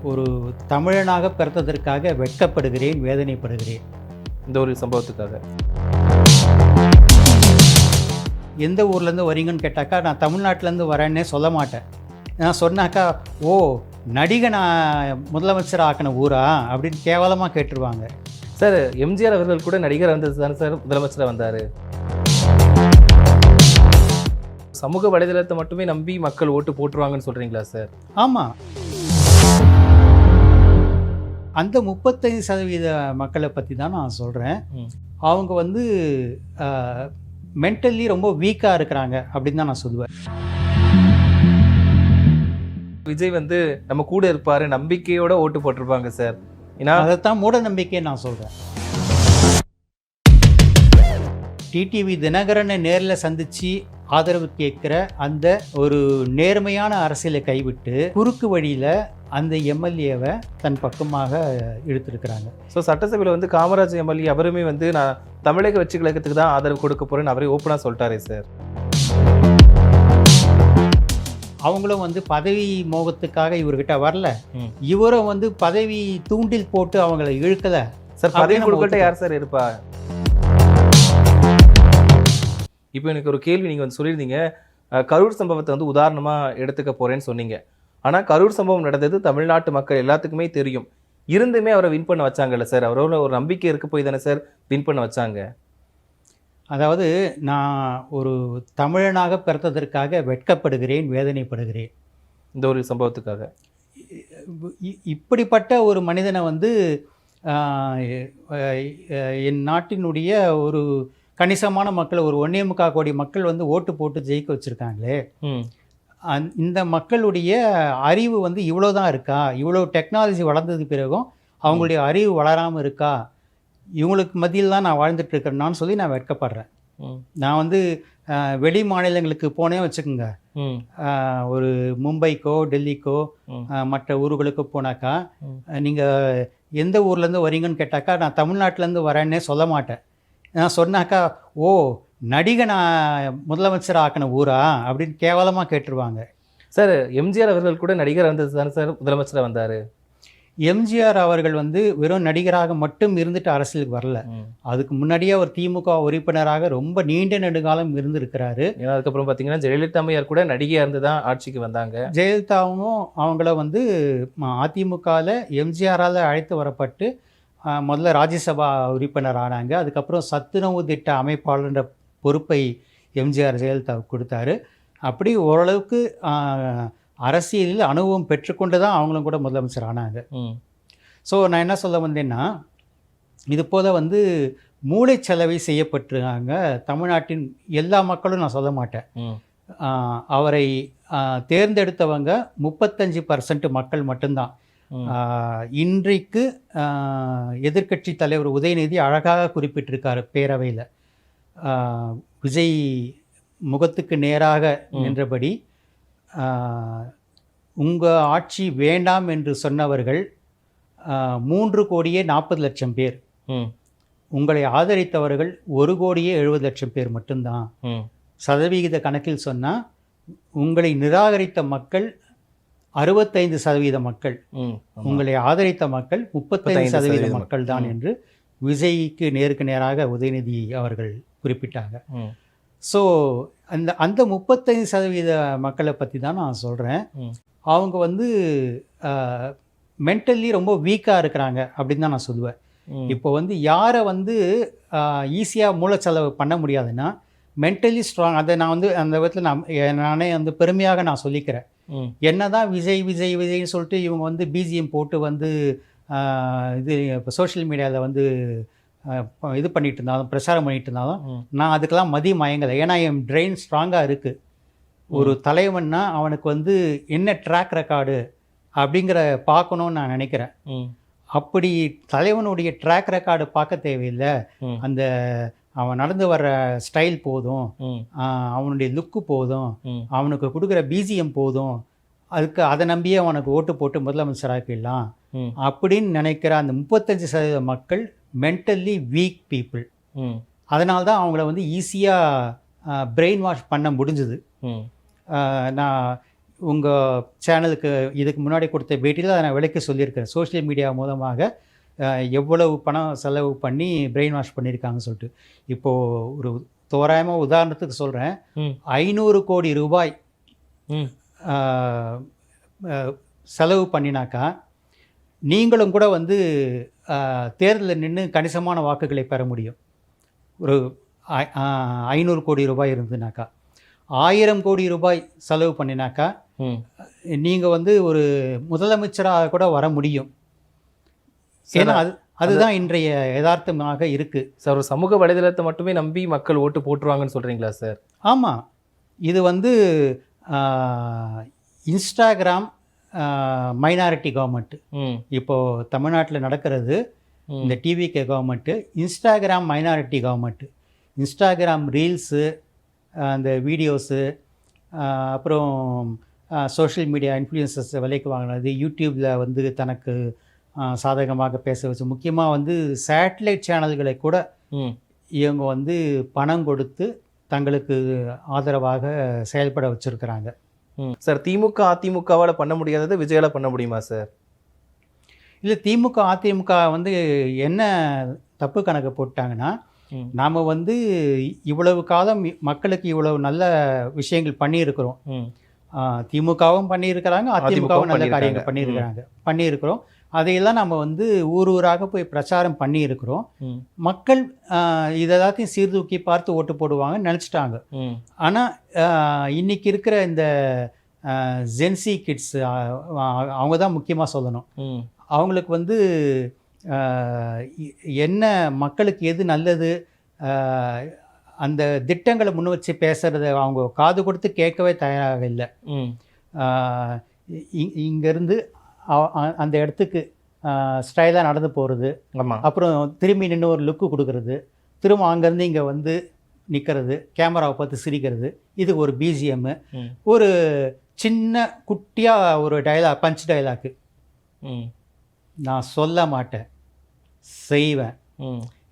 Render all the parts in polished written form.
ஒரு தமிழனாக பிறந்ததற்காக வெட்கப்படுகிறேன், வேதனைப்படுகிறேன். இந்த ஒரு சம்பவத்துக்காக. எந்த ஊர்லேருந்து வரீங்கன்னு கேட்டாக்கா, நான் தமிழ்நாட்டிலேருந்து வரேன்னே சொல்ல மாட்டேன். நான் சொன்னாக்கா, ஓ நடிகை நான் முதலமைச்சர் ஆக்கின ஊரா அப்படின்னு கேவலமாக கேட்டுருவாங்க. சார், எம்ஜிஆர் அவர்கள் கூட நடிகர் வந்தது தானே சார் முதலமைச்சராக வந்தார். சமூக வலைதளத்தை மட்டுமே நம்பி மக்கள் ஓட்டு போட்டுருவாங்கன்னு சொல்கிறீங்களா சார்? ஆமாம், அந்த 35% மக்களை பற்றி தான் நான் சொல்கிறேன். அவங்க வந்து மென்டலி ரொம்ப வீக்காக இருக்கிறாங்க அப்படின்னு தான் நான் சொல்லுவேன். விஜய் வந்து நம்ம கூட இருப்பார் நம்பிக்கையோட ஓட்டு போட்டிருப்பாங்க சார். ஏன்னா அதைத்தான் மூட நம்பிக்கையை நான் சொல்கிறேன். டிடிவி தினகரனை நேரில் சந்தித்து ஆதரவு கேட்குற அந்த ஒரு நேர்மையான அரசியலை கைவிட்டு குறுக்கு வழியில் அந்த எம்எல்ஏவை தன் பக்கமாக இழுத்துருக்கிறாங்க. ஸோ சட்டசபையில் வந்து காமராஜ் எம்எல்ஏ அவருமே வந்து நான் தமிழக வெற்றி கழகத்துக்கு தான் ஆதரவு கொடுக்க போகிறேன்னு அவரே ஓப்பனாக சொல்லிட்டாரே சார். அவங்களும் வந்து பதவி மோகத்துக்காக இவர்கிட்ட வரல, இவரும் வந்து பதவி தூண்டில் போட்டு அவங்கள இழுக்கல சார். பதவி கொடுக்கட்ட யார் சார் இருப்பா? இப்போ எனக்கு ஒரு கேள்வி, நீங்கள் வந்து சொல்லியிருந்தீங்க கரூர் சம்பவத்தை வந்து உதாரணமாக எடுத்துக்க போகிறேன்னு சொன்னீங்க. ஆனால் கரூர் சம்பவம் நடந்தது தமிழ்நாட்டு மக்கள் எல்லாத்துக்குமே தெரியும். இருந்துமே அவரை வின் பண்ண வச்சாங்கல்ல சார். அவரோட ஒரு நம்பிக்கை இருக்க போய் தானே சார் வின் பண்ண வச்சாங்க. அதாவது நான் ஒரு தமிழனாக பிறந்ததற்காக வெட்கப்படுகிறேன், வேதனைப்படுகிறேன் இந்த ஒரு சம்பவத்துக்காக. இப்படிப்பட்ட ஒரு மனிதனை வந்து என் நாட்டினுடைய ஒரு கணிசமான மக்கள், ஒரு 1.25 கோடி மக்கள் வந்து ஓட்டு போட்டு ஜெயிக்க வச்சுருக்காங்களே, இந்த மக்களுடைய அறிவு வந்து இவ்வளோ தான் இருக்கா? இவ்வளோ டெக்னாலஜி வளர்ந்தது பிறகும் அவங்களுடைய அறிவு வளராமல் இருக்கா? இவங்களுக்கு மத்தியில் தான் நான் வாழ்ந்துட்டு இருக்கிறேன்னான்னு சொல்லி நான் வெட்கப்படுறேன். நான் வந்து வெளி மாநிலங்களுக்கு போனேன் வச்சுக்கோங்க, ஒரு மும்பைக்கோ டெல்லிக்கோ மற்ற ஊர்களுக்கு போனாக்கா, நீங்கள் எந்த ஊர்லேருந்து வரீங்கன்னு கேட்டாக்கா, நான் தமிழ்நாட்டிலேருந்து வரேன்னே சொல்ல மாட்டேன். நான் சொன்னாக்கா, ஓ நடிகை நான் முதலமைச்சர் ஆக்கின ஊரா அப்படின்னு கேவலமாக கேட்டுருவாங்க. சார், எம்ஜிஆர் அவர்கள் கூட நடிகர் வந்தது தானே சார் முதலமைச்சராக வந்தார். எம்ஜிஆர் அவர்கள் வந்து வெறும் நடிகராக மட்டும் இருந்துட்டு அரசியலுக்கு வரல. அதுக்கு முன்னாடியே ஒரு திமுக உறுப்பினராக ரொம்ப நீண்ட நெடுங்காலம் இருந்திருக்கிறாரு. ஏன்னா அதுக்கப்புறம் பார்த்தீங்கன்னா ஜெயலலிதா அம்மையார் கூட நடிகையாக இருந்து தான் ஆட்சிக்கு வந்தாங்க. ஜெயலலிதாவும் அவங்கள வந்து அதிமுகவில் எம்ஜிஆரால் அழைத்து வரப்பட்டு முதல்ல ராஜ்யசபா உறுப்பினர் ஆனாங்க. அதுக்கப்புறம் சத்துணவு திட்ட அமைப்பாளர்ன்ற பொறுப்பை எம்ஜிஆர் ஜெயலலிதாவுக்கு கொடுத்தாரு. அப்படி ஓரளவுக்கு அரசியலில் அனுபவம் பெற்றுக்கொண்டு தான் அவங்களும் கூட முதலமைச்சர் ஆனாங்க. ஸோ நான் என்ன சொல்ல வந்தேன்னா, இது போல் வந்து மூளைச்சலவை செய்யப்பட்டிருக்காங்க தமிழ்நாட்டின் எல்லா மக்களும். நான் சொல்ல மாட்டேன். அவரை தேர்ந்தெடுத்தவங்க 35% மக்கள் மட்டும்தான். இன்றைக்கு எதிர்க்கட்சி தலைவர் உதயநிதி அழகாக குறிப்பிட்டிருக்காரு பேரவையில், விஜய் முகத்துக்கு நேராக நின்றபடி, உங்கள் ஆட்சி வேண்டாம் என்று சொன்னவர்கள் 3,40,00,000 பேர். உங்களை ஆதரித்தவர்கள் 1,70,00,000 பேர் மட்டும்தான். சதவிகித கணக்கில் சொன்னால் உங்களை நிராகரித்த மக்கள் 65% மக்கள், உங்களை ஆதரித்த மக்கள் 35% மக்கள் தான் என்று விஜய்க்கு நேருக்கு நேராக உதயநிதி அவர்கள் குறிப்பிட்டாங்க. ஸோ அந்த 35% மக்களை பற்றி தான் நான் சொல்கிறேன். அவங்க வந்து மென்டலி ரொம்ப வீக்காக இருக்கிறாங்க அப்படின்னு தான் நான் சொல்லுவேன். இப்போ வந்து யாரை வந்து ஈஸியாக மூளைச்சலவை பண்ண முடியாதுன்னா மென்டலி ஸ்ட்ராங். அதை நான் வந்து அந்த விதத்தில் நானே வந்து பெருமையாக நான் சொல்லிக்கிறேன். என்னதான் விஜய் விஜய் விஜய்னு சொல்லிட்டு இவங்க வந்து பிஜிஎம் போட்டு வந்து இது இப்போ சோஷியல் மீடியாவில் வந்து இது பண்ணிட்டு இருந்தாலும், பிரச்சாரம் பண்ணிட்டு இருந்தாலும், நான் அதுக்கெல்லாம் மயங்கலை. ஏன்னா என் பிரெயின் ஸ்ட்ராங்காக இருக்குது. ஒரு தலைவன்னா அவனுக்கு வந்து என்ன ட்ராக் ரெக்கார்டு அப்படிங்கிற பார்க்கணுன்னு நான் நினைக்கிறேன். அப்படி தலைவனுடைய ட்ராக் ரெக்கார்டு பார்க்க தேவையில்லை. அந்த அவன் நடந்து வர்ற ஸ்டைல் போதும், அவனுடைய லுக்கு போதும், அவனுக்கு கொடுக்குற பிஜிஎம் போதும், அதுக்கு அதை நம்பியே அவனுக்கு ஓட்டு போட்டு முதலமைச்சராக்கிடலாம் அப்படின்னு நினைக்கிற அந்த 35% மக்கள் மென்டலி வீக் பீப்புள். அதனால தான் அவங்கள வந்து ஈஸியாக பிரெயின் வாஷ் பண்ண முடிஞ்சுது. நான் உங்கள் சேனலுக்கு இதுக்கு முன்னாடி கொடுத்த பேட்டியில் அதை நான் விளக்கி சொல்லியிருக்கேன். சோஷியல் மீடியா மூலமாக எவ்வளவு பணம் செலவு பண்ணி பிரெயின் வாஷ் பண்ணியிருக்காங்கன்னு சொல்லிட்டு. இப்போது ஒரு தோராயமாக உதாரணத்துக்கு சொல்கிறேன், 500 கோடி ரூபாய் செலவு பண்ணினாக்கா நீங்களும் கூட வந்து தேர்தலில் நின்று கணிசமான வாக்குகளை பெற முடியும். ஒரு 500 கோடி ரூபாய் இருந்ததுனாக்கா 1000 கோடி ரூபாய் செலவு பண்ணினாக்கா நீங்கள் வந்து ஒரு முதலமைச்சராக கூட வர முடியும். ஏன்னா அதுதான் இன்றைய யதார்த்தமாக இருக்குது சார். ஒரு சமூக வலைதளத்தை மட்டுமே நம்பி மக்கள் ஓட்டு போட்டுருவாங்கன்னு சொல்கிறீங்களா சார்? ஆமாம், இது வந்து இன்ஸ்டாகிராம் மைனாரிட்டி கவர்மெண்ட். இப்போது தமிழ்நாட்டில் நடக்கிறது இந்த TVK government Instagram minority government. Instagram reels, அந்த வீடியோஸு, அப்புறம் சோஷியல் மீடியா இன்ஃப்ளூயன்சஸ் விலைக்கு வாங்கினது, யூடியூப்பில் வந்து தனக்கு சாதகமாக பேச வச்சு, முக்கியமாக வந்து சேட்டலைட் சேனல்களை கூட இவங்க வந்து பணம் கொடுத்து தங்களுக்கு ஆதரவாக செயல்பட வச்சுருக்கிறாங்க. சார், திமுக அதிமுகவால் பண்ண முடியாதது விஜயால் பண்ண முடியுமா சார்? இல்லை, திமுக அதிமுக வந்து என்ன தப்பு கணக்கு போட்டாங்கன்னா, நாம் வந்து இவ்வளவு காலம் மக்களுக்கு இவ்வளவு நல்ல விஷயங்கள் பண்ணியிருக்கிறோம். திமுகவும் பண்ணியிருக்கிறாங்க, அதிமுகவும் நல்ல காரியங்கள் பண்ணியிருக்கிறோம். அதையெல்லாம் நம்ம வந்து ஊர் ஊராக போய் பிரச்சாரம் பண்ணியிருக்கிறோம். மக்கள் இதை எல்லாத்தையும் சீர்தூக்கி பார்த்து ஓட்டு போடுவாங்கன்னு நினச்சிட்டாங்க. ஆனால் இன்னைக்கு இருக்கிற இந்த ஜென்சி கிட்ஸ் அவங்க தான் முக்கியமாக சொல்லணும். அவங்களுக்கு வந்து என்ன மக்களுக்கு எது நல்லது, அந்த திட்டங்களை முன் வச்சு பேசுகிறத அவங்க காது கொடுத்து கேட்கவே தயாராக இல்லை. இங்கேருந்து அந்த இடத்துக்கு ஸ்டைலாக நடந்து போகிறது, அப்புறம் திரும்பி நின்று ஒரு லுக்கு கொடுக்கறது, திரும்ப அங்கேருந்து இங்கே வந்து நிற்கிறது, கேமராவை பார்த்து சிரிக்கிறது, இது ஒரு பிஜிஎம்மு, ஒரு சின்ன குட்டியாக ஒரு டைலாக், பஞ்ச் டைலாக்கு, நான் சொல்ல மாட்டேன் செய்வேன்,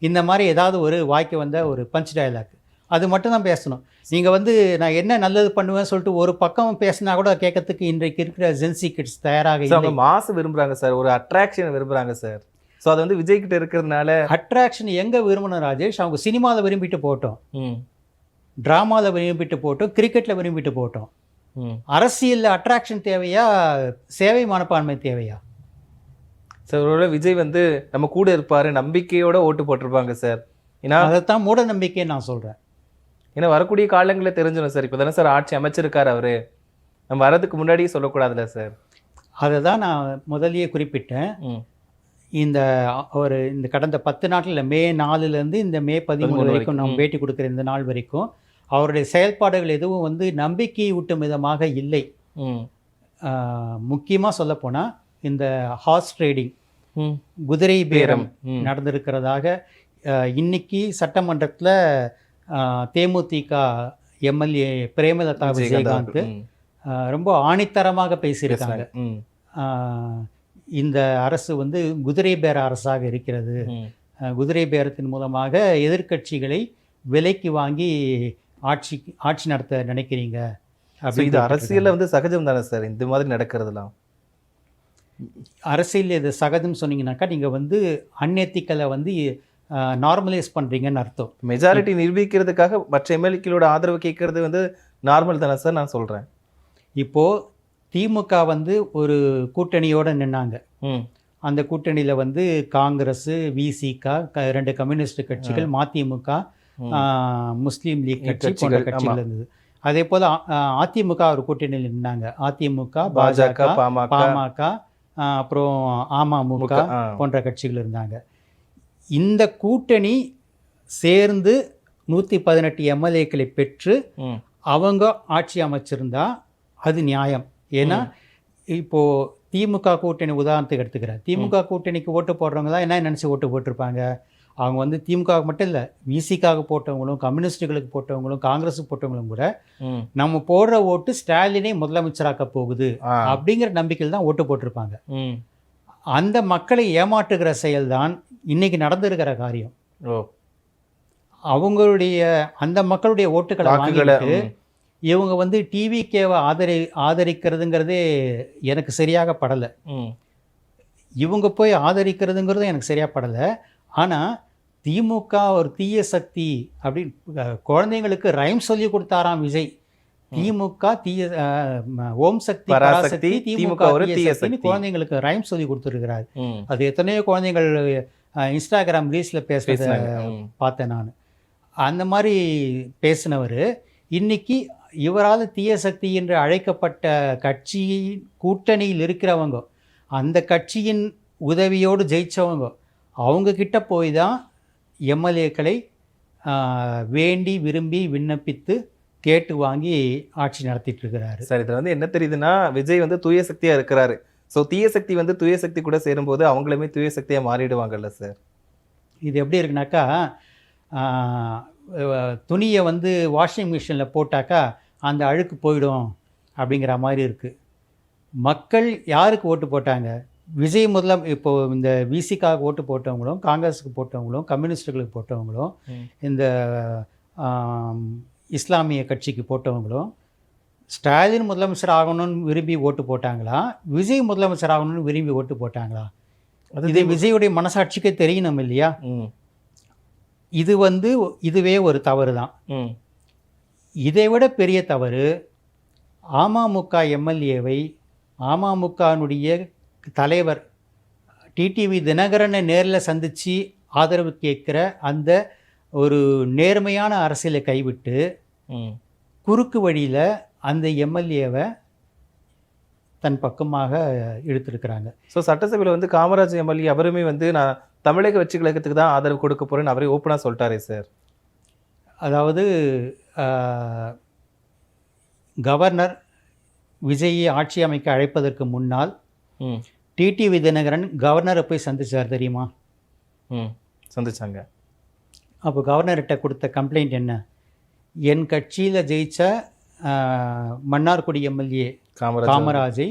இந்த மாதிரி ஏதாவது ஒரு வாய்க்கு வந்த ஒரு பஞ்ச் டைலாக், அது மட்டும் தான் பேசணும். நீங்கள் வந்து நான் என்ன நல்லது பண்ணுவேன்னு சொல்லிட்டு ஒரு பக்கம் பேசினா கூட கேட்கறதுக்கு இன்றைக்கு இருக்கிற ஜென்சி கிட்ஸ் தயாராக இல்லை. மாசு விரும்புகிறாங்க சார், ஒரு அட்ராக்ஷன் விரும்புகிறாங்க சார். ஸோ அது வந்து விஜய் கிட்ட இருக்கிறதுனால அட்ராக்ஷன் எங்கே விரும்பணும் ராஜேஷ்? அவங்க சினிமாவில் விரும்பிட்டு போட்டோம், ட்ராமாவில் விரும்பிட்டு போட்டோம், கிரிக்கெட்டில் விரும்பிட்டு போட்டோம். அரசியலில் அட்ராக்ஷன் தேவையா, சேவை மனப்பான்மை தேவையா? சார், ஒருவேளை விஜய் வந்து நம்ம கூட இருப்பார் நம்பிக்கையோட ஓட்டு போட்டிருப்பாங்க சார். ஏன்னா அதைத்தான் மூட நம்பிக்கைன்னு நான் சொல்கிறேன். ஏன்னா வரக்கூடிய காலங்களில் தெரிஞ்சிடும் சார். இப்போ தானே சார் ஆட்சி அமைச்சிருக்காரு அவர், நம்ம வரதுக்கு முன்னாடியே சொல்லக்கூடாதுல்ல சார்? அதை தான் நான் முதலியே குறிப்பிட்டேன். இந்த கடந்த 10 நாட்களில் மே 4லேருந்து இந்த மே 13 வரைக்கும் நம்ம பேட்டி கொடுக்குற இந்த நாள் வரைக்கும் அவருடைய செயல்பாடுகள் எதுவும் வந்து நம்பிக்கை ஊட்டும் விதமாக இல்லை. முக்கியமாக சொல்லப்போனால் இந்த ஹார்ஸ் ட்ரேடிங், குதிரை பேரம் நடந்திருக்கிறதாக இன்னைக்கு சட்டமன்றத்தில் தேமுதிக எம்எல்ஏ பிரேமலதா விஜயகாந்த் ரொம்ப ஆணித்தரமாக பேசியிருக்காங்க. இந்த அரசு வந்து குதிரை பேர அரசாக இருக்கிறது, குதிரை பேரத்தின் மூலமாக எதிர்க்கட்சிகளை விலைக்கு வாங்கி ஆட்சி நடத்த நினைக்கிறீங்க. இது அரசியலில் வந்து சகஜம் தானே சார் இந்த மாதிரி நடக்கிறதுலாம்? அரசியல் இது சகஜம் சொன்னீங்கன்னாக்கா நீங்கள் வந்து அன்எத்திக்கலை வந்து நார்மலைஸ் பண்ணுறீங்கன்னு அர்த்தம். மெஜாரிட்டி நிரூபிக்கிறதுக்காக மற்ற எம்எல்ஏக்களோட ஆதரவு கேட்கறது வந்து நார்மல் தானே சார்? நான் சொல்கிறேன், இப்போது திமுக வந்து ஒரு கூட்டணியோடு நின்னாங்க. அந்த கூட்டணியில் வந்து காங்கிரஸ், விசிக, 2 கம்யூனிஸ்ட் கட்சிகள், மதிமுக, முஸ்லீம் லீக் கட்சி போன்ற கட்சிகள் இருந்தது. அதே போல் அதிமுக ஒரு கூட்டணியில் நின்னாங்க. அதிமுக, பாஜக, பாமக, அப்புறம் அமமுக போன்ற கட்சிகள் இருந்தாங்க. இந்த கூட்டணி சேர்ந்து 118 எம்எல்ஏக்களை பெற்று அவங்க ஆட்சி அமைச்சிருந்தா அது நியாயம். ஏன்னா இப்போது திமுக கூட்டணி உதாரணத்துக்கு எடுத்துக்கிறேன். திமுக கூட்டணிக்கு ஓட்டு போடுறவங்க தான் என்ன நினச்சி ஓட்டு போட்டிருப்பாங்க? அவங்க வந்து திமுக மட்டும் இல்லை, விசிக்காக போட்டவங்களும், கம்யூனிஸ்டுகளுக்கு போட்டவங்களும், காங்கிரஸுக்கு போட்டவங்களும் கூட நம்ம போடுற ஓட்டு ஸ்டாலினை முதலமைச்சராக்க போகுது அப்படிங்கிற நம்பிக்கையில் தான் ஓட்டு போட்டிருப்பாங்க. அந்த மக்களை ஏமாற்றுகிற செயல்தான் இன்னைக்கு நடந்திருக்கிற காரியம். அவங்களுடைய அந்த மக்களுடைய ஓட்டுகளை வாங்கிட்டு இவங்க வந்து டிவிகேவை ஆதரிக்கிறதுங்கிறதே எனக்கு சரியாக படலை. ம் இவங்க போய் ஆதரிக்கிறதுங்கிறதும் எனக்கு சரியாக படலை. ஆனால் திமுக ஒரு தீய சக்தி அப்படின்னு குழந்தைங்களுக்கு ரைம் சொல்லி கொடுத்தாராம் விஜய். திமுக தீய ஓம் சக்தி பராசக்தி, திமுக ஒரு தீய சக்தி, குழந்தைங்களுக்கு ரைம் சொல்லி கொடுத்துருக்கிறாரு. அது எத்தனையோ குழந்தைகள் இன்ஸ்டாகிராம் ரீல்ஸில் பேசுறத பார்த்தேன் நான். அந்த மாதிரி பேசினவர் இன்னைக்கு இவரால் தீய சக்தி என்று அழைக்கப்பட்ட கட்சியின் கூட்டணியில் இருக்கிறவங்க, அந்த கட்சியின் உதவியோடு ஜெயித்தவங்க, அவங்க கிட்ட போய் தான் எம்எல்ஏக்களை வேண்டி விரும்பி விண்ணப்பித்து கேட்டு வாங்கி ஆட்சி நடத்திட்டு இருக்கிறாரு. சார் இதில் வந்து என்ன தெரியுதுன்னா, விஜய் வந்து தூய சக்தியாக இருக்கிறாரு. ஸோ தீய சக்தி வந்து தூய சக்தி கூட சேரும்போது அவங்களுமே தூய சக்தியாக மாறிடுவாங்கல்ல சார்? இது எப்படி இருக்குனாக்கா, துணியை வந்து வாஷிங் மிஷினில் போட்டாக்கா அந்த அழுக்கு போயிடும் அப்படிங்கிற மாதிரி இருக்குது. மக்கள் யாருக்கு ஓட்டு போட்டாங்க? விஜய் இப்போது இந்த விசிக்காக ஓட்டு போட்டவங்களும், காங்கிரஸுக்கு போட்டவங்களும், கம்யூனிஸ்டுகளுக்கு போட்டவங்களும், இந்த இஸ்லாமிய கட்சிக்கு போட்டவங்களும் ஸ்டாலின் முதலமைச்சர் ஆகணும்னு விரும்பி ஓட்டு போட்டாங்களா, விஜய் முதலமைச்சர் ஆகணும்னு விரும்பி ஓட்டு போட்டாங்களா? இது விஜயுடைய மனசாட்சிக்கே தெரியணும் இல்லையா? இது வந்து இதுவே ஒரு தவறு தான். இதை விட பெரிய தவறு, அமமுக எம்எல்ஏவை அமமுகனுடைய தலைவர் டிடிவி தினகரனை நேரில் சந்தித்து ஆதரவு கேட்குற அந்த ஒரு நேர்மையான அரசியலை கைவிட்டு குறுக்கு வழியில் அந்த எம்எல்ஏவை தன் பக்கமாக இழுத்துருக்கிறாங்க. ஸோ சட்டசபையில் வந்து காமராஜ் எம்எல்ஏ அவருமே வந்து நான் தமிழக வெற்றி கழகத்துக்கு தான் ஆதரவு கொடுக்க போகிறேன்னு அவரே ஓப்பனாக சொல்லிட்டாரே சார். அதாவது கவர்னர் விஜயை ஆட்சி அமைக்க அழைப்பதற்கு முன்னால் டிடிவி தினகரன் கவர்னரை போய் சந்திச்சார் தெரியுமா? சந்திச்சாங்க. அப்போ கவர்னர்கிட்ட கொடுத்த கம்ப்ளைண்ட் என்ன? என் கட்சியில் ஜெயித்த மன்னார்குடி எம்எல்ஏ காமராஜை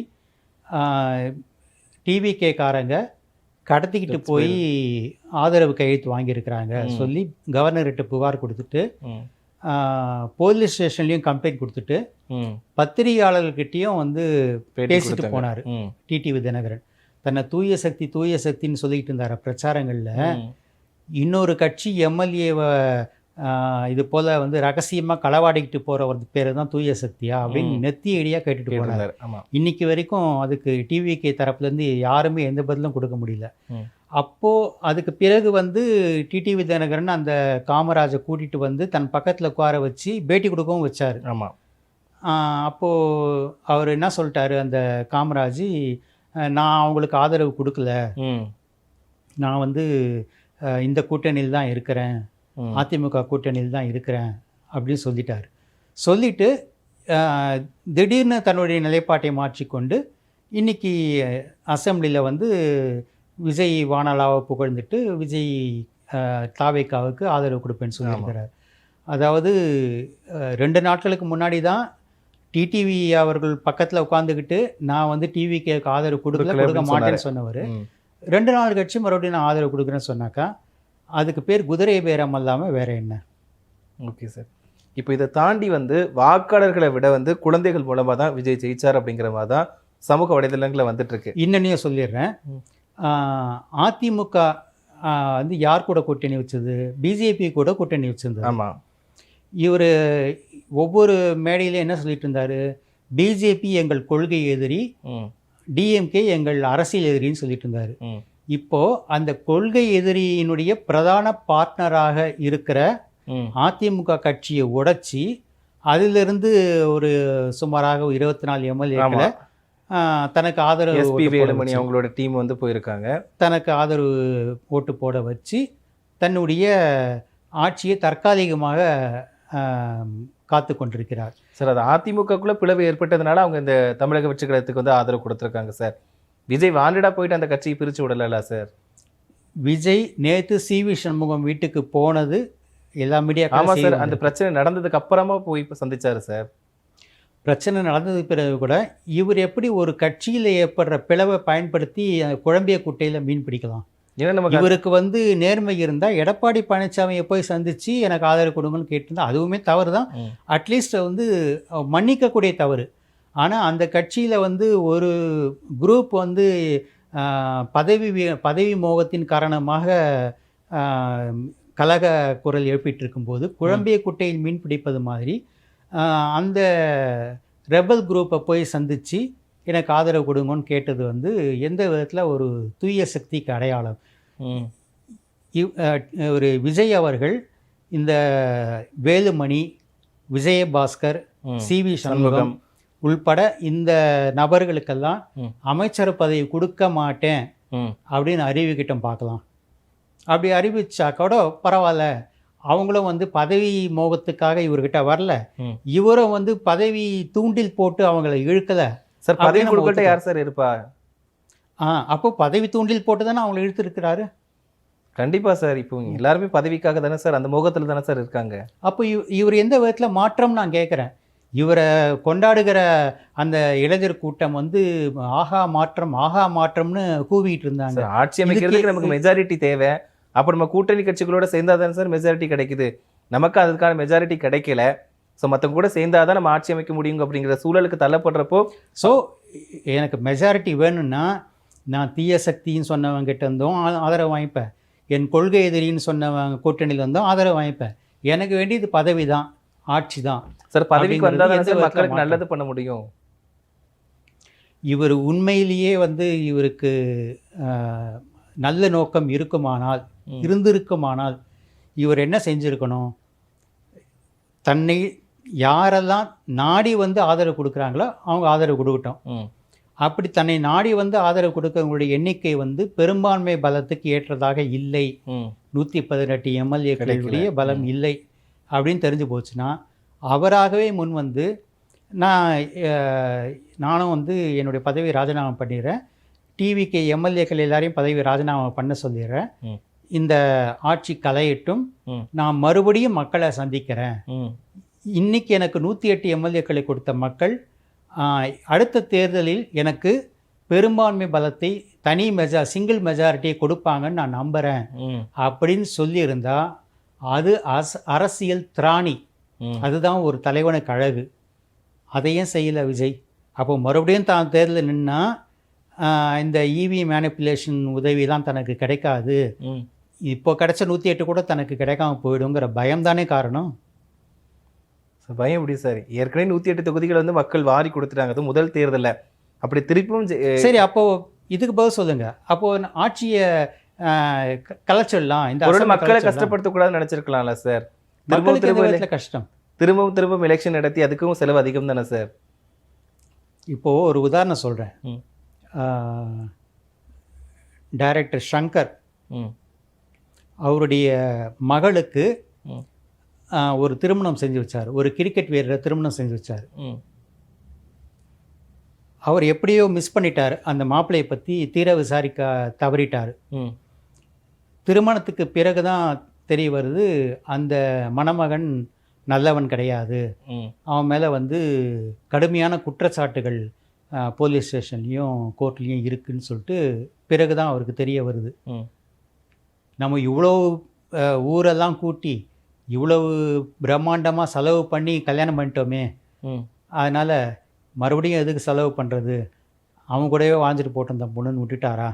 டிவிகே காரங்க கடத்திக்கிட்டு போய் ஆதரவு கையெழுத்து வாங்கியிருக்கிறாங்க சொல்லி கவர்னர்கிட்ட புகார் கொடுத்துட்டு போலீஸ் ஸ்டேஷன்லேயும் கம்ப்ளைண்ட் கொடுத்துட்டு பத்திரிகையாளர்கிட்டையும் வந்து பேசிட்டு போனார் டிடிவி தினகரன். தன்னை தூய சக்தின்னு சொல்லிக்கிட்டு இருந்தார் பிரச்சாரங்களில். இன்னொரு கட்சி எம்எல்ஏவை இது போல் வந்து ரகசியமாக களவாடிக்கிட்டு போகிற ஒரு பேர் தான் தூய சக்தியா அப்படின்னு நெத்தி அடியாக கேட்டுட்டு போனார். இன்னைக்கு வரைக்கும் அதுக்கு டிவிகே தரப்புலேருந்து யாருமே எந்த பதிலும் கொடுக்க முடியல. அப்போது அதுக்கு பிறகு வந்து டிடிவி தினகரன் அந்த காமராஜை கூட்டிகிட்டு வந்து தன் பக்கத்தில் உட்கார வச்சு பேட்டி கொடுக்கவும் வச்சார். ஆமாம். அப்போது அவர் என்ன சொல்லிட்டாரு, அந்த காமராஜ், நான் அவங்களுக்கு ஆதரவு கொடுக்கல, நான் வந்து இந்த கூட்டணியில் தான் இருக்கிறேன், அதிமுக கூட்டணியில் தான் இருக்கிறேன் அப்படின்னு சொல்லிட்டார். சொல்லிவிட்டு திடீர்னு தன்னுடைய நிலைப்பாட்டை மாற்றிக்கொண்டு இன்றைக்கி அசெம்பிளியில் வந்து விஜய் வானலாவை புகழ்ந்துட்டு விஜய் தாவேக்காவுக்கு ஆதரவு கொடுப்பேன்னு சொல்லியிருக்கிறார். அதாவது 2 நாட்களுக்கு முன்னாடி தான் டிடிவி அவர்கள் பக்கத்தில் உட்காந்துக்கிட்டு நான் வந்து டிவிக்கு ஆதரவு கொடுக்க மாட்டேன்னு சொன்னவர் 2 நாள் கட்சி மறுபடியும் நான் ஆதரவு கொடுக்குறேன்னு சொன்னாக்கா அதுக்கு பேர் குதிரை பேரம் இல்லாமல் வேற என்ன? Okay sir. இப்போ இதை தாண்டி வந்து வாக்காளர்களை விட வந்து குழந்தைகள் மூலமாக தான் விஜய் ஜெயிச்சார் அப்படிங்கிற மாதிரி தான் சமூக வலைதளங்களில் வந்துட்டு இருக்கு. இன்னனையும் சொல்லிடுறேன், அதிமுக வந்து யார் கூட கூட்டணி வச்சது? பிஜேபி கூட கூட்டணி வச்சிருந்தது. ஆமாம். இவர் ஒவ்வொரு மேடையில என்ன சொல்லிட்டு இருந்தார்? பிஜேபி எங்கள் கொள்கை எதிரி, டிஎம்கே எங்கள் அரசியல் எதிரின்னு சொல்லிட்டு இருந்தார். இப்போது அந்த கொள்கை எதிரியினுடைய பிரதான பார்ட்னராக இருக்கிற அதிமுக கட்சியை உடைச்சி அதிலிருந்து ஒரு சுமாராக 24 எம்எல்ஏக்களை தனக்கு ஆதரவு வேலுமணி அவங்களோட டீம் வந்து போயிருக்காங்க, தனக்கு ஆதரவு ஓட்டு போட வச்சு தன்னுடைய ஆட்சியை தற்காலிகமாக காத்து கொண்டிருக்கிறார். சார், அது அதிமுகக்குள்ளே பிளவு ஏற்பட்டதுனால அவங்க இந்த தமிழக வெற்றி கழகத்துக்கு வந்து ஆதரவு கொடுத்துருக்காங்க சார். விஜய் வாண்டடா போயிட்டு அந்த கட்சியை பிரித்து விடல சார். விஜய் நேற்று சிவி சண்முகம் வீட்டுக்கு போனது எல்லா மீடியா. ஆமாம் சார், அந்த பிரச்சனை நடந்ததுக்கு அப்புறமா போய் சந்திச்சாரு சார். பிரச்சனை நடந்ததுக்கு பிறகு கூட இவர் எப்படி ஒரு கட்சியில் ஏற்படுற பிளவை பயன்படுத்தி குழம்பிய குட்டையில் மீன் பிடிக்கலாம்? ஏன்னா நமக்கு இவருக்கு வந்து நேர்மை இருந்தால் எடப்பாடி பழனிசாமியை போய் சந்தித்து எனக்கு ஆதரவு கொடுங்கன்னு கேட்டிருந்தா அதுவுமே தவறு தான். அட்லீஸ்ட் வந்து மன்னிக்கக்கூடிய தவறு. ஆனால் அந்த கட்சியில் வந்து ஒரு குரூப் வந்து பதவி மோகத்தின் காரணமாக கலக குரல் எழுப்பிட்டு இருக்கும்போது குழம்பிய குட்டையில் மீன் பிடிப்பது மாதிரி அந்த ரெபல் குரூப்பை போய் சந்தித்து எனக்கு ஆதரவு கொடுங்கன்னு கேட்டது வந்து எந்த விதத்தில் ஒரு தூய சக்திக்கு அடையாளம். ஒரு விஜய் அவர்கள் இந்த வேலுமணி, விஜயபாஸ்கர், சி.வி. சண்முகம் உள்பட இந்த நபர்களுக்கெல்லாம் அமைச்சர் பதவி கொடுக்க மாட்டேன் அப்படின்னு அறிவிக்கிட்டோம் பார்க்கலாம். அப்படி அறிவிச்சா கூட பரவாயில்ல, அவங்களும் வந்து பதவி மோகத்துக்காக இவர்கிட்ட வரல, இவரும் வந்து பதவி தூண்டில் போட்டு அவங்கள இழுக்கல. சார் பதவி கொடுக்கட்ட யார் சார் இருப்பா? அப்போ பதவி தூண்டில் போட்டு தானே அவங்களை இழுத்துருக்கிறாரு. கண்டிப்பா சார். இப்போ எல்லாருமே பதவிக்காக தானே சார், அந்த மோகத்தில் தானே சார் இருக்காங்க. அப்போ இவர் எந்த விதத்தில் மாற்றம் நான் கேட்குறேன். இவரை கொண்டாடுகிற அந்த இளைஞர் கூட்டம் வந்து ஆஹா மாற்றம்னு கூவிட்டு இருந்தாங்க. ஆட்சி அமைக்கிறதுக்கு நமக்கு மெஜாரிட்டி தேவை. அப்போ நம்ம கூட்டணி கட்சிகளோட சேர்ந்தாதானே சார் மெஜாரிட்டி கிடைக்குது. நமக்கு அதுக்கான மெஜாரிட்டி கிடைக்கல. ஸோ மற்றவங்க கூட சேர்ந்தாதான் நம்ம ஆட்சி அமைக்க முடியும் அப்படிங்கிற சூழலுக்கு தள்ளப்படுறப்போ, ஸோ எனக்கு மெஜாரிட்டி வேணும்னா நான் தீய சக்தின்னு சொன்னவங்கிட்ட இருந்தோம் ஆதரவு வாங்கிப்பேன், என் கொள்கை எதிரின்னு சொன்னவங்க கூட்டணியில் இருந்தோம் ஆதரவு வாங்கிப்பேன். எனக்கு வேண்டியது பதவி தான், ஆட்சி தான். சார் பதவிக்கு வந்தால் மக்களுக்கு நல்லது பண்ண முடியும். இவர் உண்மையிலேயே வந்து இவருக்கு நல்ல நோக்கம் இருந்திருக்குமானால் இவர் என்ன செஞ்சுருக்கணும்? தன்னை யாரெல்லாம் நாடி வந்து ஆதரவு கொடுக்குறாங்களோ அவங்க ஆதரவு கொடுக்கட்டும். அப்படி தன்னை நாடி வந்து ஆதரவு கொடுக்கவங்களுடைய எண்ணிக்கை வந்து பெரும்பான்மை பலத்துக்கு ஏற்றதாக இல்லை, 118 எம்எல்ஏக்களுடைய பலம் இல்லை அப்படின்னு தெரிஞ்சு போச்சுன்னா அவராகவே முன் வந்து நானும் வந்து என்னுடைய பதவி ராஜினாமா பண்ணிடுறேன், டிவிக்கு எம்எல்ஏக்கள் எல்லாரையும் பதவி ராஜினாமா பண்ண சொல்லிடுறேன், இந்த ஆட்சி கலையிட்டும், நான் மறுபடியும் மக்களை சந்திக்கிறேன். இன்னைக்கு எனக்கு 108 எம்எல்ஏக்களை கொடுத்த மக்கள் அடுத்த தேர்தலில் எனக்கு பெரும்பான்மை பலத்தை சிங்கிள் மெஜாரிட்டியை கொடுப்பாங்கன்னு நான் நம்புகிறேன் அப்படின்னு சொல்லியிருந்தா அது அரசியல் திராணி. அதுதான் ஒரு தலைவனுக்கு அழகு. அதையும் செய்யலை விஜய். அப்போ மறுபடியும் தான் தேர்தலில் நின்னா இந்த இவி மேனிப்புலேஷன் உதவிலாம் தனக்கு கிடைக்காது, இப்போ கிடைச்ச 108 கூட தனக்கு கிடைக்காம போயிடுங்கிற பயம் தானே காரணம். பயம் எப்படி சார்? ஏற்கனவே 108 தொகுதிகளை வந்து மக்கள் வாரி கொடுத்துட்டாங்க, அது முதல் தேர்தலில். அப்படி திருப்பியும் சரி, அப்போ இதுக்கு பதில் சொல்லுங்க. அப்போ ஆட்சியை கலைச்சிடலாம், இந்த மக்களை கஷ்டப்படுத்தக்கூடாதுன்னு நினைச்சிருக்கலாம்ல சார். கஷ்டம் திரும்பவும் எலெக்ஷன் நடத்தி அதுக்கும் செலவு அதிகம் தானே சார். இப்போ ஒரு உதாரணம் சொல்றேன். டைரக்டர் சங்கர் அவருடைய மகளுக்கு ஒரு திருமணம் செஞ்சு வச்சார், ஒரு கிரிக்கெட் வீரரை திருமணம் செஞ்சு வச்சார். அவர் எப்படியோ மிஸ் பண்ணிட்டார், அந்த மாப்பிள்ளையை பற்றி தீர விசாரிக்க தவறிட்டார். திருமணத்துக்கு பிறகு தான் தெரிய வருது அந்த மணமகன் நல்லவன் கிடையாது, அவன் மேலே வந்து கடுமையான குற்றச்சாட்டுகள் போலீஸ் ஸ்டேஷன்லேயும் கோர்ட்லேயும் இருக்குதுன்னு சொல்லிட்டு பிறகு தான் அவருக்கு தெரிய வருது. நம்ம இவ்வளோ ஊரெல்லாம் கூட்டி இவ்வளவு பிரம்மாண்டமாக செலவு பண்ணி கல்யாணம் பண்ணிட்டோமே, அதனால் மறுபடியும் எதுக்கு செலவு பண்ணுறது, அவன் கூடவே வாழ்ந்துட்டு போட்டோம், தான் பொண்ணுன்னு விட்டுட்டாரா?